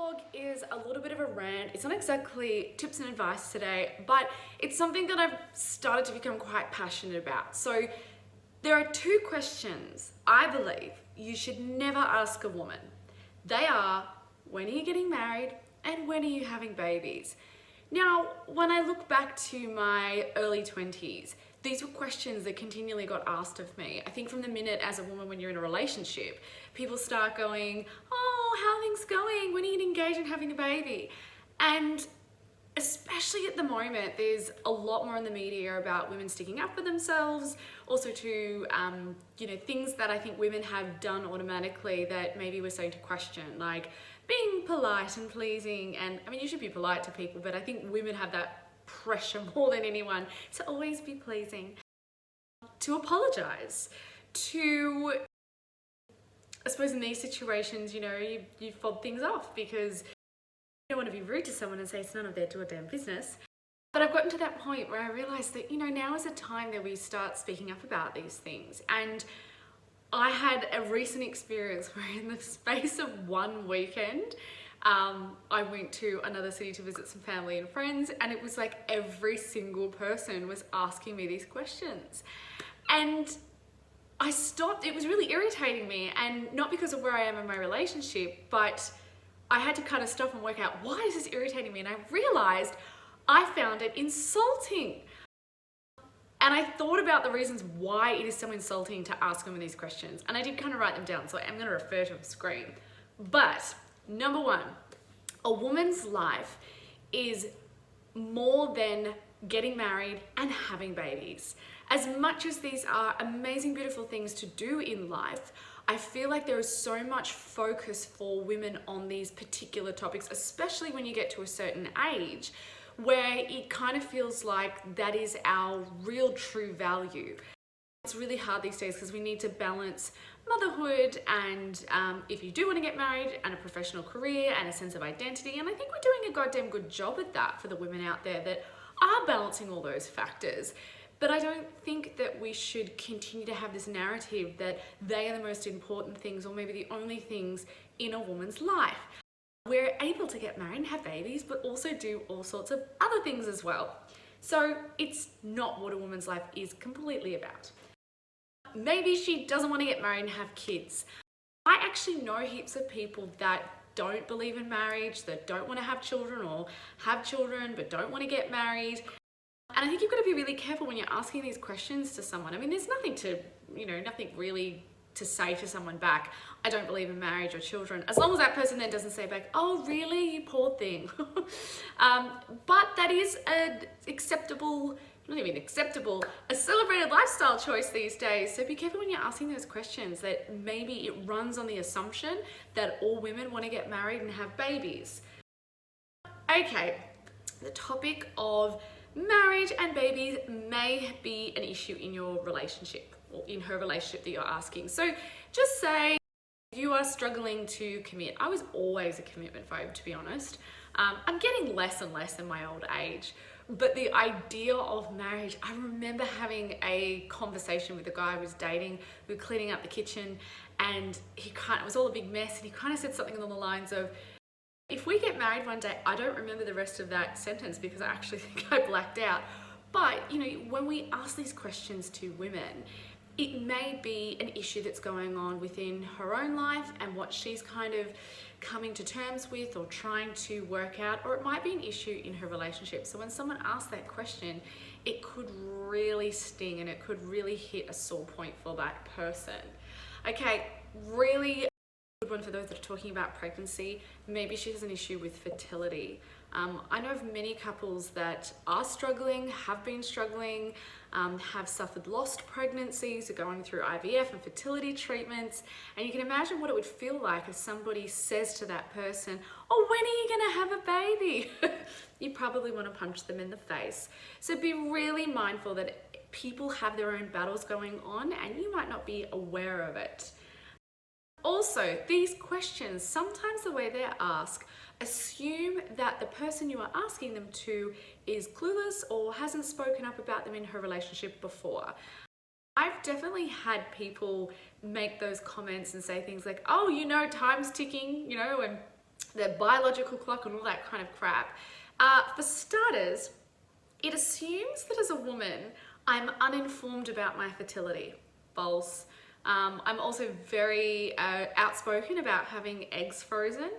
vlog is a little bit of a rant. It's not exactly tips and advice today, but it's something that I've started to become quite passionate about. So there are two questions I believe you should never ask a woman. They are, when are you getting married and when are you having babies? Now, when I look back to my early 20s, these were questions that continually got asked of me. I think from the minute as a woman when you're in a relationship, people start going, oh, how are things going? When are you getting engaged and having a baby? And especially at the moment, there's a lot more in the media about women sticking up for themselves, also to, things that I think women have done automatically that maybe we're starting to question, like being polite and pleasing. And I mean, you should be polite to people, but I think women have that pressure more than anyone to always be pleasing, to apologize, to, I suppose in these situations, you fob things off because you don't want to be rude to someone and say it's none of their damn business. But I've gotten to that point where I realized that, now is a time that we start speaking up about these things. And I had a recent experience where in the space of one weekend, I went to another city to visit some family and friends, and it was like every single person was asking me these questions. And I stopped. It was really irritating me, and not because of where I am in my relationship, but I had to kind of stop and work out, why is this irritating me? And I realized I found it insulting. And I thought about the reasons why it is so insulting to ask women these questions. And I did kind of write them down, so I'm going to refer to a screen. But number one, a woman's life is more than getting married and having babies. As much as these are amazing, beautiful things to do in life, I feel like there is so much focus for women on these particular topics, especially when you get to a certain age, where it kind of feels like that is our real true value. It's really hard these days because we need to balance motherhood and if you do want to get married, and a professional career and a sense of identity. And I think we're doing a goddamn good job at that for the women out there that are balancing all those factors. But I don't think that we should continue to have this narrative that they are the most important things, or maybe the only things in a woman's life. We're able to get married and have babies, but also do all sorts of other things as well. So it's not what a woman's life is completely about. Maybe she doesn't want to get married and have kids. I actually know heaps of people that don't believe in marriage, that don't want to have children, or have children but don't want to get married. And I think you've got to be really careful when you're asking these questions to someone. I mean, there's nothing really to say to someone back, I don't believe in marriage or children, as long as that person then doesn't say back, oh really, you poor thing. But that is a celebrated lifestyle choice these days. So be careful when you're asking those questions, that maybe it runs on the assumption that all women want to get married and have babies. Okay, the topic of marriage and babies may be an issue in your relationship, or in her relationship that you're asking. So just say you are struggling to commit. I was always a commitment phobe, to be honest. I'm getting less and less in my old age. But the idea of marriage, I remember having a conversation with a guy I was dating. We were cleaning up the kitchen, and it was all a big mess, and he kind of said something along the lines of, if we get married one day, I don't remember the rest of that sentence because I actually think I blacked out. But, when we ask these questions to women, it may be an issue that's going on within her own life and what she's kind of coming to terms with or trying to work out, or it might be an issue in her relationship. So when someone asks that question, it could really sting and it could really hit a sore point for that person. Okay, really good one for those that are talking about pregnancy. Maybe she has an issue with fertility. I know of many couples that are struggling, have been struggling, have suffered lost pregnancies, are going through IVF and fertility treatments. And you can imagine what it would feel like if somebody says to that person, oh, when are you going to have a baby? You probably want to punch them in the face. So be really mindful that people have their own battles going on and you might not be aware of it. Also, these questions, sometimes the way they're asked, assume that the person you are asking them to is clueless or hasn't spoken up about them in her relationship before. I've definitely had people make those comments and say things like, oh, time's ticking, and their biological clock and all that kind of crap. For starters, it assumes that as a woman, I'm uninformed about my fertility. False. I'm also very outspoken about having eggs frozen.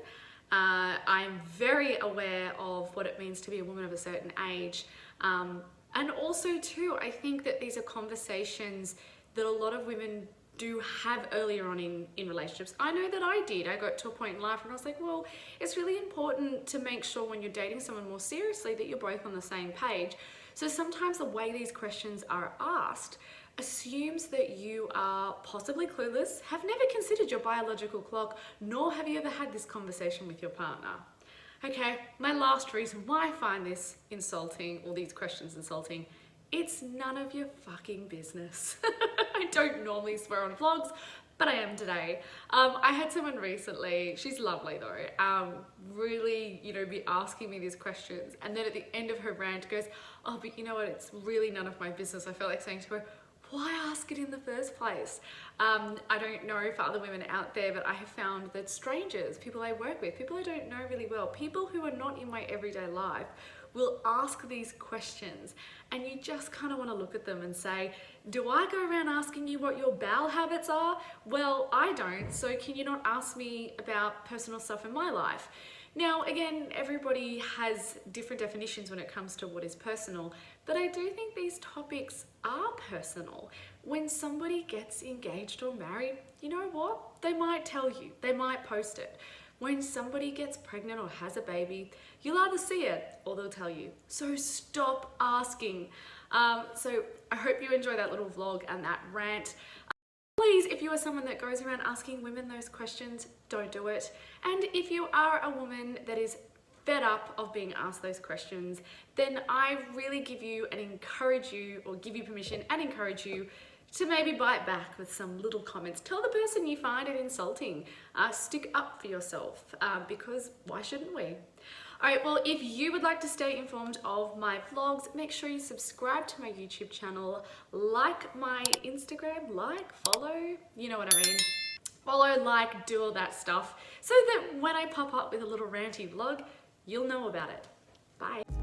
I'm very aware of what it means to be a woman of a certain age. And also too, I think that these are conversations that a lot of women do have earlier on in relationships. I know that I did. I got to a point in life and I was like, well, it's really important to make sure when you're dating someone more seriously that you're both on the same page. So sometimes the way these questions are asked assumes that you are possibly clueless, have never considered your biological clock, nor have you ever had this conversation with your partner. Okay, my last reason why I find this insulting, or these questions insulting, it's none of your fucking business. I don't normally swear on vlogs, but I am today. I had someone recently, she's lovely though, really, be asking me these questions. And then at the end of her rant goes, oh, but you know what, it's really none of my business. I felt like saying to her, why ask it in the first place? I don't know for other women out there, but I have found that strangers, people I work with, people I don't know really well, people who are not in my everyday life will ask these questions, and you just kind of want to look at them and say, do I go around asking you what your bowel habits are? Well, I don't, so can you not ask me about personal stuff in my life? Now, again, everybody has different definitions when it comes to what is personal, but I do think these topics are personal. When somebody gets engaged or married, you know what? They might tell you, they might post it. When somebody gets pregnant or has a baby, you'll either see it or they'll tell you. So stop asking. So I hope you enjoy that little vlog and that rant. Please, if you are someone that goes around asking women those questions, don't do it. And if you are a woman that is fed up of being asked those questions, then I really give you and encourage you, or give you permission and encourage you to maybe bite back with some little comments. Tell the person you find it insulting. Stick up for yourself, because why shouldn't we? All right, well, if you would like to stay informed of my vlogs, make sure you subscribe to my YouTube channel, like my Instagram, follow, you know what I mean. Follow, do all that stuff, so that when I pop up with a little ranty vlog, you'll know about it. Bye.